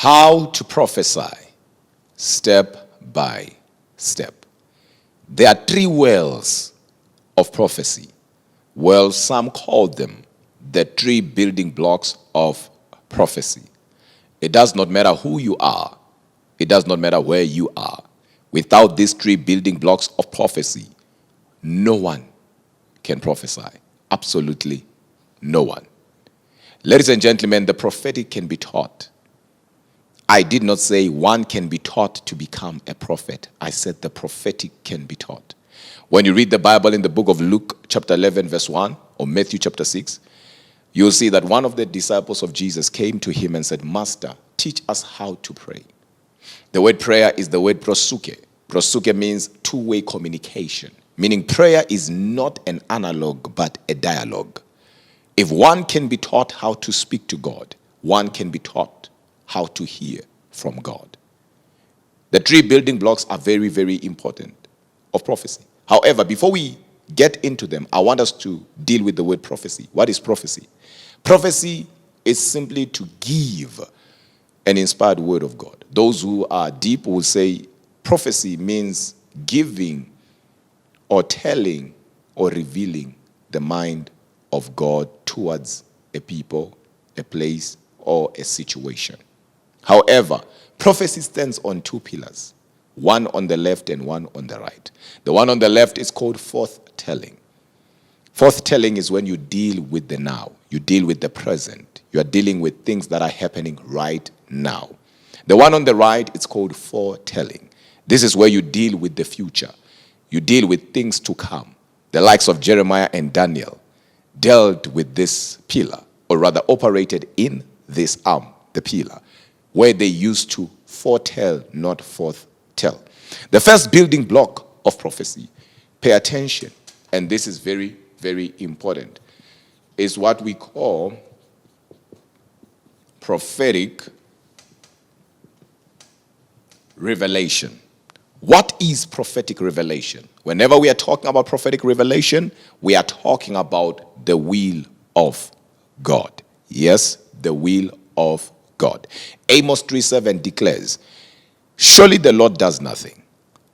How to prophesy, step by step. There are three wells of prophecy. Well, some call them the three building blocks of prophecy. It does not matter who you are. It does not matter where you are. Without these three building blocks of prophecy, no one can prophesy. Absolutely no one. Ladies and gentlemen, the prophetic can be taught. I did not say one can be taught to become a prophet. I said the prophetic can be taught. When you read the Bible in the book of Luke chapter 11 verse 1 or Matthew chapter 6, you'll see that one of the disciples of Jesus came to him and said, Master, teach us how to pray. The word prayer is the word prosuke. Prosuke means two-way communication, meaning prayer is not an analog but a dialogue. If one can be taught how to speak to God, one can be taught how to hear from God. The three building blocks are very, very important of prophecy. However, before we get into them, I want us to deal with the word prophecy. What is prophecy? Prophecy is simply to give an inspired word of God. Those who are deep will say prophecy means giving or telling or revealing the mind of God towards a people, a place, or a situation. However, prophecy stands on two pillars, one on the left and one on the right. The one on the left is called forthtelling. Forthtelling is when you deal with the now. You deal with the present. You are dealing with things that are happening right now. The one on the right is called foretelling. This is where you deal with the future. You deal with things to come. The likes of Jeremiah and Daniel dealt with this pillar, or rather operated in this arm, the pillar, where they used to foretell, not forthtell. The first building block of prophecy, pay attention, and this is very, very important, is what we call prophetic revelation. What is prophetic revelation? Whenever we are talking about prophetic revelation, we are talking about the will of God. Yes, the will of God. Amos 3:7 declares, surely the Lord does nothing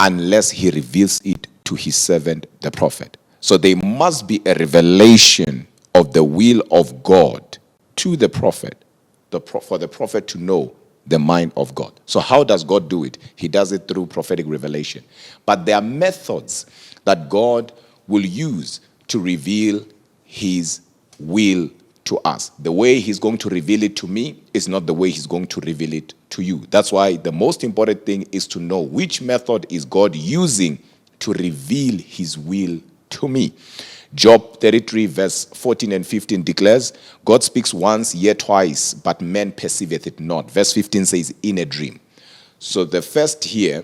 unless he reveals it to his servant, the prophet. So there must be a revelation of the will of God to the prophet, for the prophet to know the mind of God. So how does God do it? He does it through prophetic revelation. But there are methods that God will use to reveal his will to us. The way he's going to reveal it to me is not the way he's going to reveal it to you. That's why the most important thing is to know which method is God using to reveal his will to me. Job 33 verse 14 and 15 declares, God speaks once, yet twice, but man perceiveth it not. Verse 15 says, in a dream. So the first here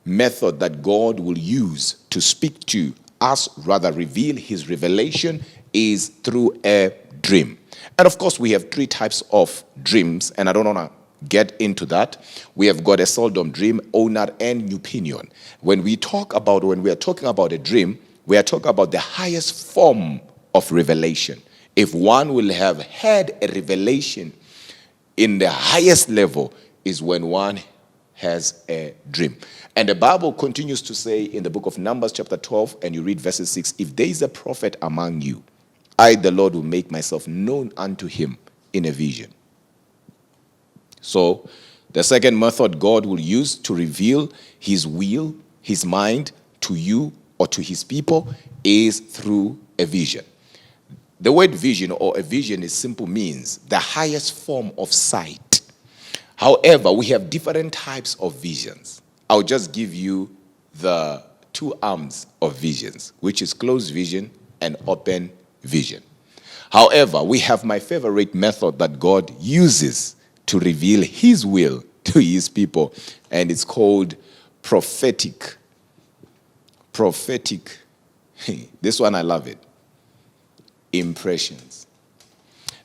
method that God will use to speak to us, rather reveal his revelation, is through a dream. And of course, we have three types of dreams, and I don't want to get into that. We have got a Soldom dream, owner, and opinion. When we are talking about a dream, we are talking about the highest form of revelation. If one will have had a revelation in the highest level, is when one has a dream. And the Bible continues to say in the book of Numbers chapter 12, and you read verses 6, if there is a prophet among you, I, the Lord, will make myself known unto him in a vision. So the second method God will use to reveal his will, his mind to you or to his people is through a vision. The word vision or a vision is simple means the highest form of sight. However, we have different types of visions. I'll just give you the two arms of visions, which is closed vision and open vision. However, we have my favorite method that God uses to reveal his will to his people, and it's called prophetic. Prophetic. This one, I love it. Impressions.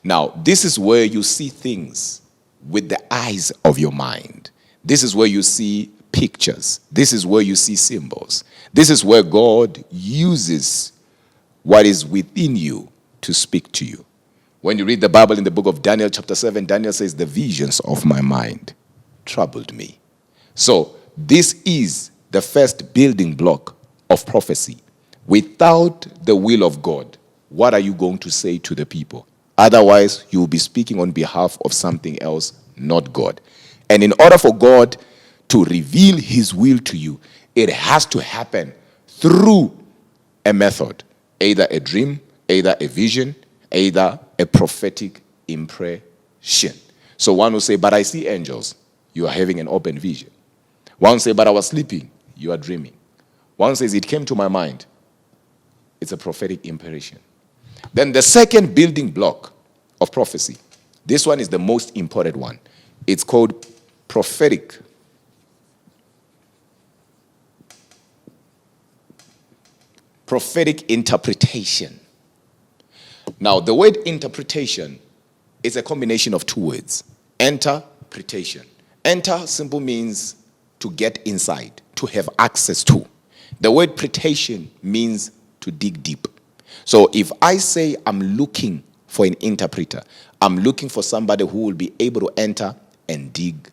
Now, this is where you see things with the eyes of your mind. This is where you see pictures. This is where you see symbols. This is where God uses what is within you to speak to you. When you read the Bible in the book of Daniel chapter 7, Daniel says, the visions of my mind. troubled me. So this is the first building block of prophecy. Without the will of God, what are you going to say to the people? Otherwise, you will be speaking on behalf of something else, not God. And in order for God to reveal his will to you, it has to happen through a method, either a dream, either a vision, either a prophetic impression. So one will say, but I see angels. You are having an open vision. One will say, but I was sleeping. You are dreaming. One says, it came to my mind. It's a prophetic impression. Then the second building block of prophecy, this one is the most important one. It's called prophetic. Prophetic interpretation. Now, the word interpretation is a combination of two words. Interpretation. Enter simple means to get inside, to have access to. The word pretation means to dig deep. So if I say I'm looking for an interpreter, I'm looking for somebody who will be able to enter and dig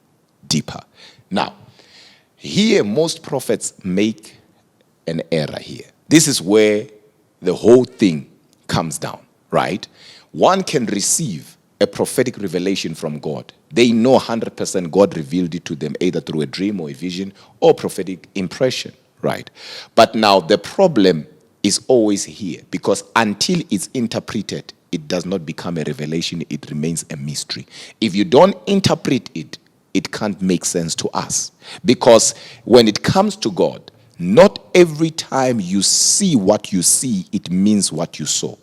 deeper. Now, here most prophets make an error here. This is where the whole thing comes down, right? One can receive a prophetic revelation from God. They know 100% God revealed it to them either through a dream or a vision or prophetic impression, right? But now the problem is always here, because until it's interpreted, it does not become a revelation. It remains a mystery. If you don't interpret it, it can't make sense to us. Because when it comes to God, not every time you see what you see, it means what you saw.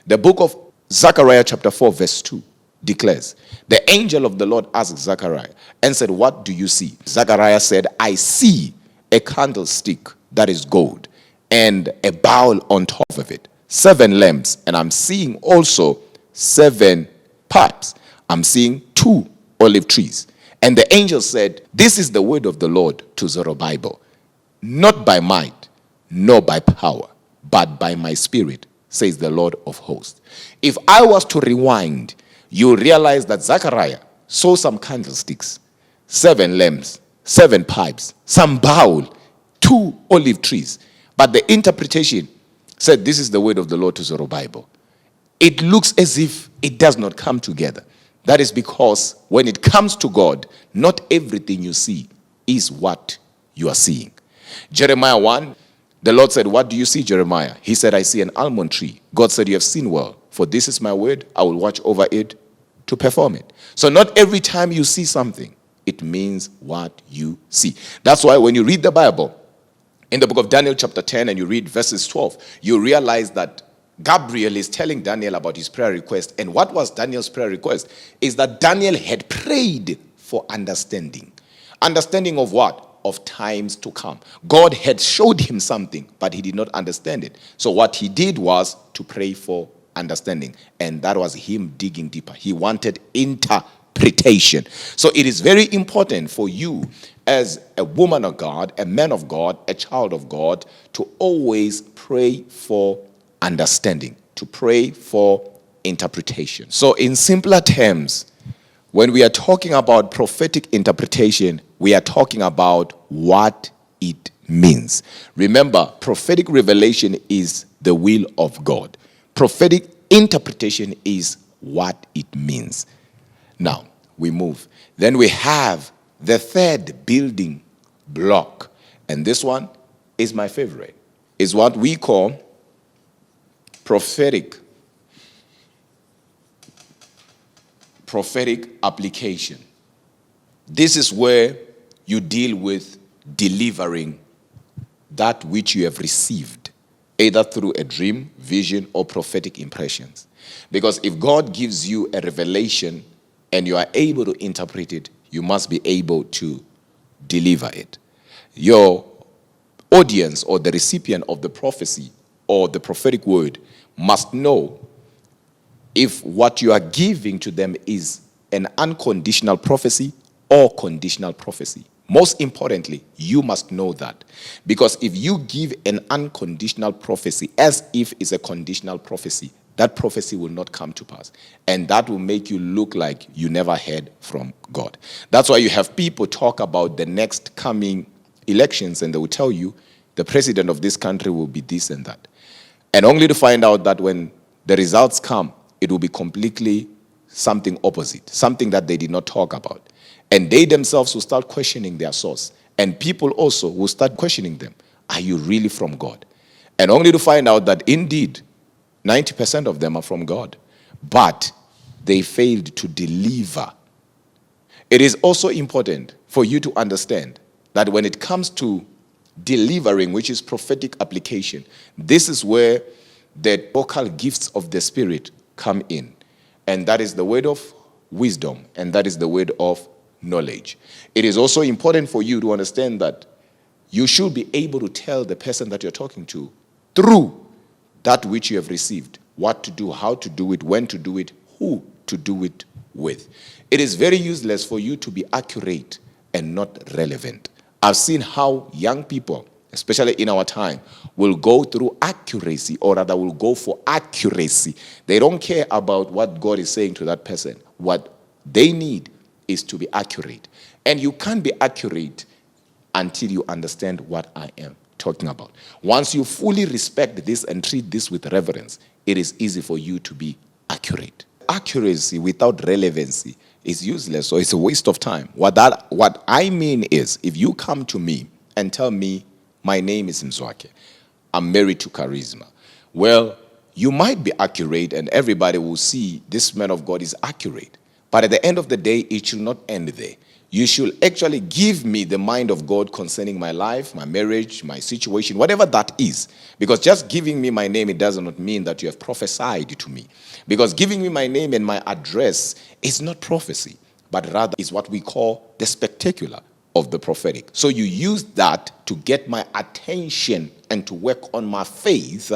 The book of Zechariah chapter 4 verse 2 declares, the angel of the Lord asked Zechariah and said, what do you see? Zechariah said, I see a candlestick that is gold and a bowl on top of it, 7 lamps, and I'm seeing also 7 pipes. I'm seeing 2 olive trees. And the angel said, this is the word of the Lord to Zerubbabel, not by might, nor by power, but by my spirit, says the Lord of hosts. If I was to rewind, you realize that Zechariah saw some candlesticks, 7 lamps, 7 pipes, some bowl, 2 olive trees. But the interpretation said, this is the word of the Lord to Zerubbabel. It looks as if it does not come together. That is because when it comes to God, not everything you see is what you are seeing. Jeremiah 1, the Lord said, what do you see, Jeremiah? He said, I see an almond tree. God said, you have seen well, for this is my word. I will watch over it to perform it. So not every time you see something, it means what you see. That's why when you read the Bible, in the book of Daniel chapter 10 and you read verses 12, you realize that Gabriel is telling Daniel about his prayer request. And what was Daniel's prayer request? Is that Daniel had prayed for understanding. Understanding of what? Of times to come. God had showed him something, but he did not understand it. So what he did was to pray for understanding. And that was him digging deeper. He wanted interpretation. So it is very important for you as a woman of God, a man of God, a child of God, to always pray for understanding, to pray for interpretation. So in simpler terms, when we are talking about prophetic interpretation, we are talking about what it means. Remember, prophetic revelation is the will of God. Prophetic interpretation is what it means. Now, we move. Then we have the third building block. And this one is my favorite. It's what we call prophetic application. This is where you deal with delivering that which you have received, either through a dream, vision, or prophetic impressions. Because if God gives you a revelation and you are able to interpret it, you must be able to deliver it. Your audience or the recipient of the prophecy or the prophetic word must know if what you are giving to them is an unconditional prophecy or conditional prophecy. Most importantly, you must know that. Because if you give an unconditional prophecy as if it's a conditional prophecy, that prophecy will not come to pass. And that will make you look like you never heard from God. That's why you have people talk about the next coming elections, and they will tell you the president of this country will be this and that. And only to find out that when the results come, it will be completely something opposite, something that they did not talk about. And they themselves will start questioning their source. And people also will start questioning them. Are you really from God? And only to find out that indeed, 90% of them are from God. But they failed to deliver. It is also important for you to understand that when it comes to delivering, which is prophetic application, this is where the vocal gifts of the Spirit come in. And that is the word of wisdom, and that is the word of knowledge. It is also important for you to understand that you should be able to tell the person that you're talking to through that which you have received, what to do, how to do it, when to do it, who to do it with. It is very useless for you to be accurate and not relevant. I've seen how young people, especially in our time, will go through accuracy, or rather will go for accuracy. They don't care about what God is saying to that person. What they need is to be accurate. And you can't be accurate until you understand what I am talking about. Once you fully respect this and treat this with reverence, it is easy for you to be accurate. Accuracy without relevancy is useless, so it's a waste of time. What I mean is, if you come to me and tell me, my name is Mzwakhe, I'm married to Charisma, well, you might be accurate and everybody will see this man of God is accurate. But at the end of the day, it should not end there. You should actually give me the mind of God concerning my life, my marriage, my situation, whatever that is. Because just giving me my name, it does not mean that you have prophesied to me. Because giving me my name and my address is not prophecy, but rather is what we call the spectacular of the prophetic. So you use that to get my attention and to work on my faith,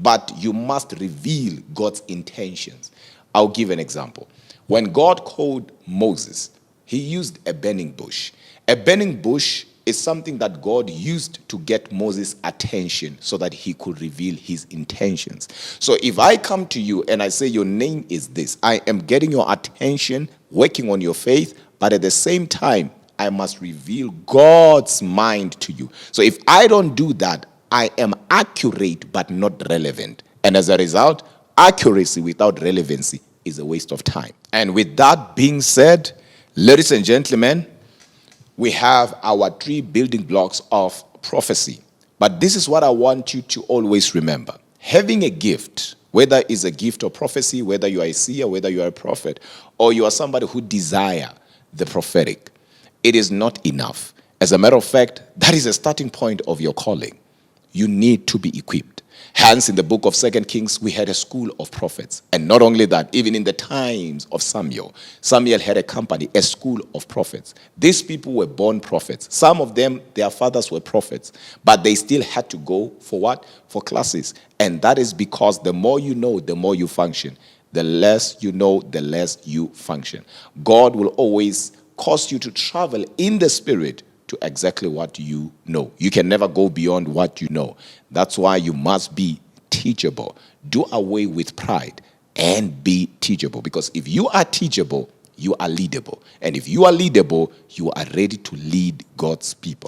but you must reveal God's intentions. I'll give an example. When God called Moses, he used a burning bush. A burning bush is something that God used to get Moses' attention so that he could reveal his intentions. So if I come to you and I say your name is this, I am getting your attention, working on your faith, but at the same time, I must reveal God's mind to you. So if I don't do that, I am accurate but not relevant. And as a result, accuracy without relevancy is a waste of time. And with that being said, ladies and gentlemen, we have our 3 building blocks of prophecy. But this is what I want you to always remember. Having a gift, whether it's a gift of prophecy, whether you are a seer, whether you are a prophet, or you are somebody who desire the prophetic, it is not enough. As a matter of fact, that is a starting point of your calling. You need to be equipped. Hence, in the book of 2 Kings, we had a school of prophets. And not only that, even in the times of Samuel, Samuel had a company, a school of prophets. These people were born prophets. Some of them, their fathers were prophets. But they still had to go for what? For classes. And that is because the more you know, the more you function. The less you know, the less you function. God will always cause you to travel in the spirit to exactly what you know. You can never go beyond what you know. That's why you must be teachable. Do away with pride and be teachable. Because if you are teachable, you are leadable. And if you are leadable, you are ready to lead God's people.